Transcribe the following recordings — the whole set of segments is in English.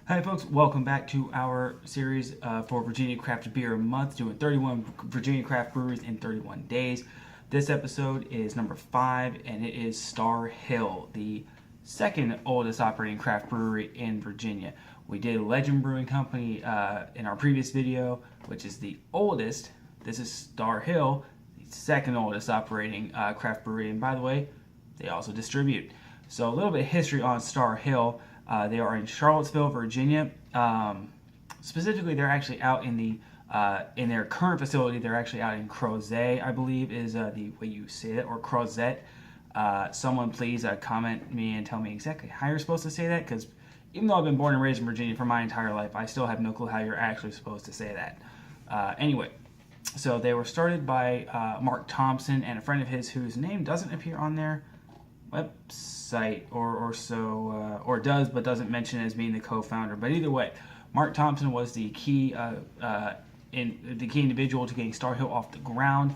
Hi folks, welcome back to our series for Virginia Craft Beer Month, doing 31 Virginia craft breweries in 31 days. This episode is number 5, and it is Starr Hill, the second oldest operating craft brewery in Virginia. We did Legend Brewing Company in our previous video, which is the oldest. This is Starr Hill, the second oldest operating craft brewery, and by the way, they also distribute. So a little bit of history on Starr Hill. They are in Charlottesville, Virginia. Specifically, they're actually out in their current facility. They're actually out in Crozet, I believe, is the way you say it, or Crozet. Someone please comment me and tell me exactly how you're supposed to say that, because even though I've been born and raised in Virginia for my entire life, I still have no clue how you're actually supposed to say that. Anyway, so they were started by Mark Thompson and a friend of his whose name doesn't appear on their website or does, but doesn't mention as being the co-founder. But either way, Mark Thompson was the key individual to getting Starr Hill off the ground.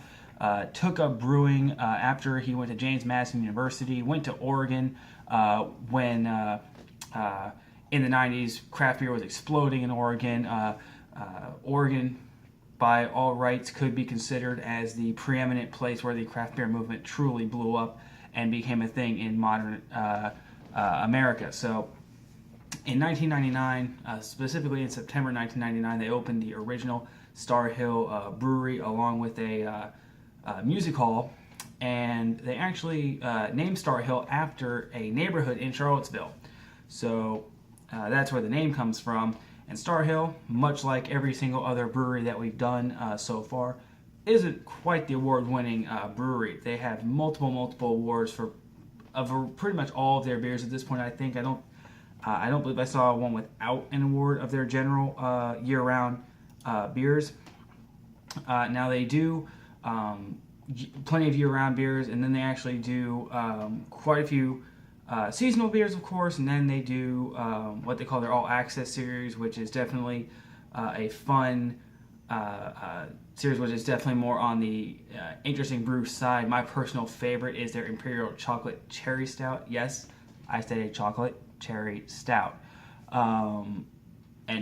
Took up brewing after he went to James Madison University. Went to Oregon when in the 90s craft beer was exploding in Oregon. Oregon, by all rights, could be considered as the preeminent place where the craft beer movement truly blew up and became a thing in modern America. So in 1999, specifically in September 1999, they opened the original Starr Hill Brewery along with a music hall, and they actually named Starr Hill after a neighborhood in Charlottesville. So that's where the name comes from. And Starr Hill, much like every single other brewery that we've done so far, isn't quite the award-winning brewery. They have multiple awards for pretty much all of their beers at this point. I think I don't believe I saw one without an award of their general year-round beers. Now they do plenty of year-round beers, and then they actually do quite a few seasonal beers, of course, and then they do what they call their all-access series, which is definitely a fun series, which is definitely more on the interesting brew side. My personal favorite is their Imperial Chocolate Cherry Stout. Yes, I said a chocolate cherry stout. And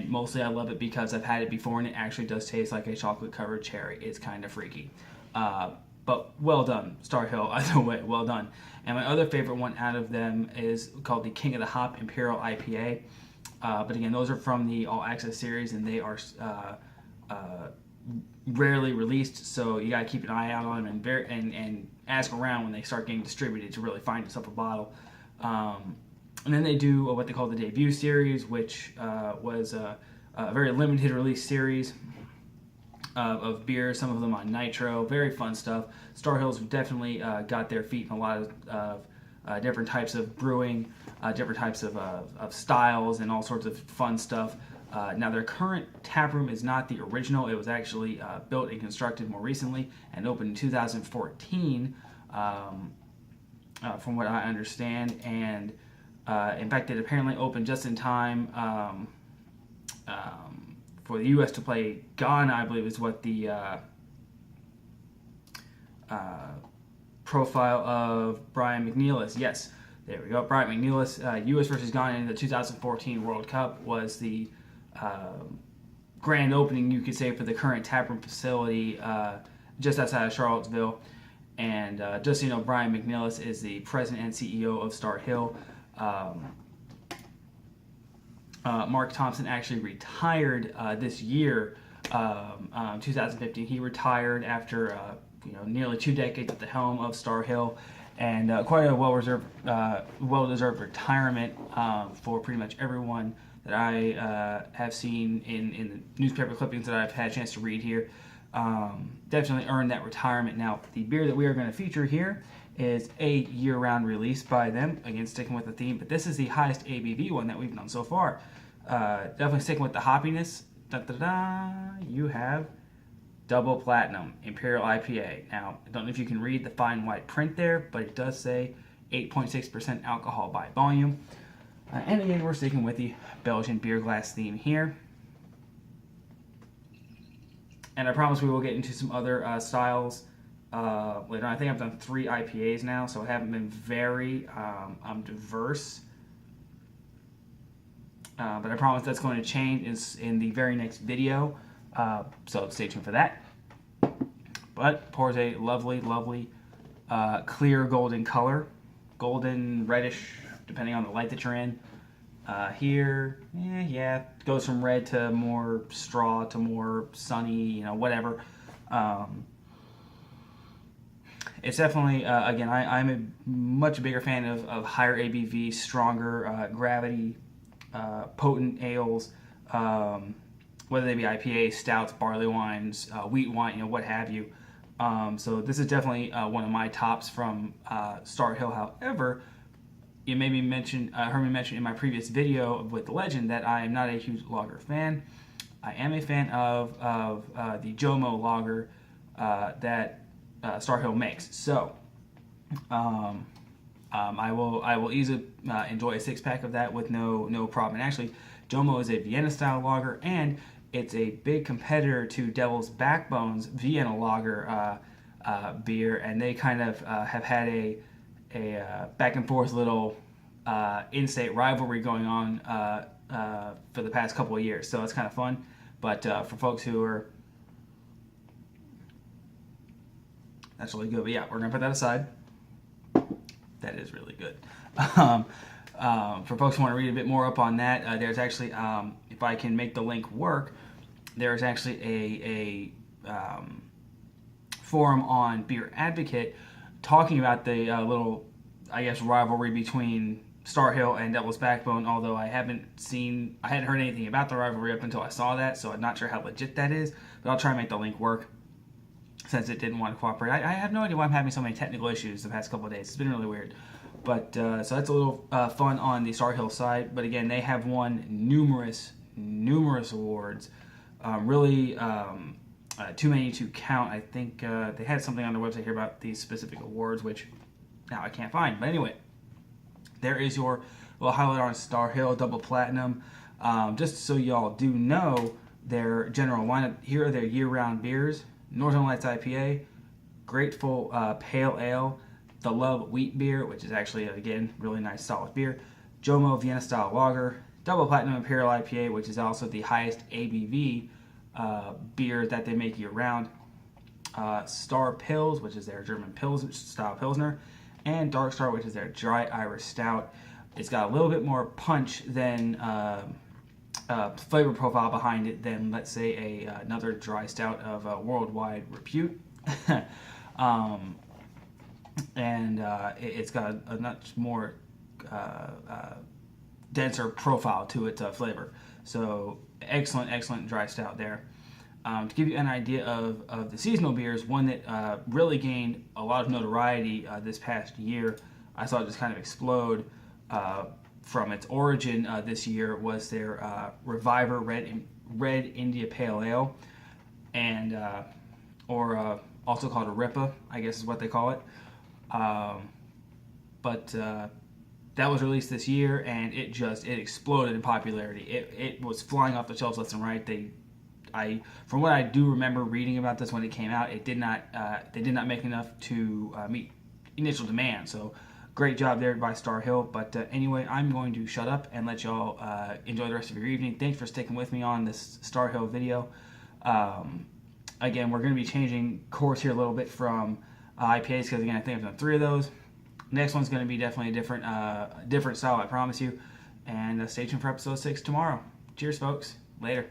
mostly I love it because I've had it before and it actually does taste like a chocolate covered cherry. It's kind of freaky. But well done, Starr Hill, either way, well done. And my other favorite one out of them is called the King of the Hop Imperial IPA. But again, those are from the All Access series, and they are rarely released, so you got to keep an eye out on them and ask around when they start getting distributed to really find yourself a bottle. And then they do what they call the debut series, which was a very limited release series of beers, some of them on nitro. Very fun stuff. Starr Hill's definitely got their feet in a lot of different types of brewing, different types of styles, and all sorts of fun stuff. Now, their current tap room is not the original. It was actually built and constructed more recently and opened in 2014, from what I understand. And in fact, it apparently opened just in time for the U.S. to play Ghana, I believe is what the profile of Brian McNeil. Yes, there we go. Brian McNeil, U.S. versus Ghana in the 2014 World Cup was the grand opening, you could say, for the current taproom facility just outside of Charlottesville. And just so you know, Brian McNeil is the president and CEO of Starr Hill. Mark Thompson actually retired this year, 2015. He retired after nearly 2 decades at the helm of Starr Hill, and quite a well-deserved retirement for pretty much everyone that I have seen in the newspaper clippings that I've had a chance to read here. Definitely earned that retirement. Now, the beer that we are going to feature here is a year-round release by them, again sticking with the theme, but this is the highest ABV one that we've done so far. Definitely sticking with the hoppiness. You have Double Platinum Imperial IPA. Now, I don't know if you can read the fine white print there, but it does say 8.6% alcohol by volume. And again, we're sticking with the Belgian beer glass theme here. And I promise we will get into some other styles later on. I think I've done 3 IPAs now, so I haven't been very diverse but I promise that's going to change in the very next video. So stay tuned for that. But pours a lovely, lovely clear golden color, golden reddish, depending on the light that you're in. Here, yeah, goes from red to more straw to more sunny, whatever. It's definitely, again, I'm a much bigger fan of higher ABV, stronger gravity, potent ales, whether they be IPAs, stouts, barley wines, wheat wine, what have you. So this is definitely one of my tops from Starr Hill. However, you maybe heard me mention in my previous video with the Legend that I am not a huge lager fan. I am a fan of the Jomo lager that Starr Hill makes. So I will easily enjoy a 6-pack of that with no problem. And actually, Jomo is a Vienna style lager, and it's a big competitor to Devil's Backbone's Vienna lager beer, and they kind of have had a back and forth little in-state rivalry going on for the past couple of years. So it's kind of fun. But for folks who are, that's really good. But yeah, we're gonna put that aside. That is really good. For folks who want to read a bit more up on that, there's actually, if I can make the link work, there's actually a forum on Beer Advocate talking about the little, I guess, rivalry between Starr Hill and Devil's Backbone, although I hadn't heard anything about the rivalry up until I saw that, so I'm not sure how legit that is, but I'll try and make the link work since it didn't want to cooperate. I have no idea why I'm having so many technical issues the past couple of days. It's been really weird. But so that's a little fun on the Starr Hill side. But again, they have won numerous awards. Really, too many to count. I think they had something on their website here about these specific awards, which now I can't find. But anyway, there is your little highlight on Starr Hill Double Platinum. Just so y'all do know, their general lineup, here are their year-round beers. Northern Lights IPA, Grateful Pale Ale, the Love Wheat Beer, which is actually, again, really nice solid beer, Jomo Vienna Style Lager, Double Platinum Imperial IPA, which is also the highest ABV beer that they make year-round, Starr Pils, which is their German style Pilsner, and Dark Star, which is their dry Irish Stout. It's got a little bit more punch than flavor profile behind it than, let's say, another dry stout of worldwide repute. It's got a much more denser profile to its flavor. So excellent dry stout there. To give you an idea of the seasonal beers, one that really gained a lot of notoriety this past year, I saw it just kind of explode from its origin this year, was their Reviver Red India Pale Ale, and or also called a Ripa, I guess is what they call it. But that was released this year, and it exploded in popularity. It was flying off the shelves left and right. From what I do remember reading about this when it came out, they did not make enough to meet initial demand. So great job there by Starr Hill. But anyway, I'm going to shut up and let y'all enjoy the rest of your evening. Thanks for sticking with me on this Starr Hill video. Again, we're going to be changing course here a little bit from IPAs, because again, I think I've done 3 of those. Next one's going to be definitely a different style, I promise you. And stay tuned for episode 6 tomorrow. Cheers, folks. Later.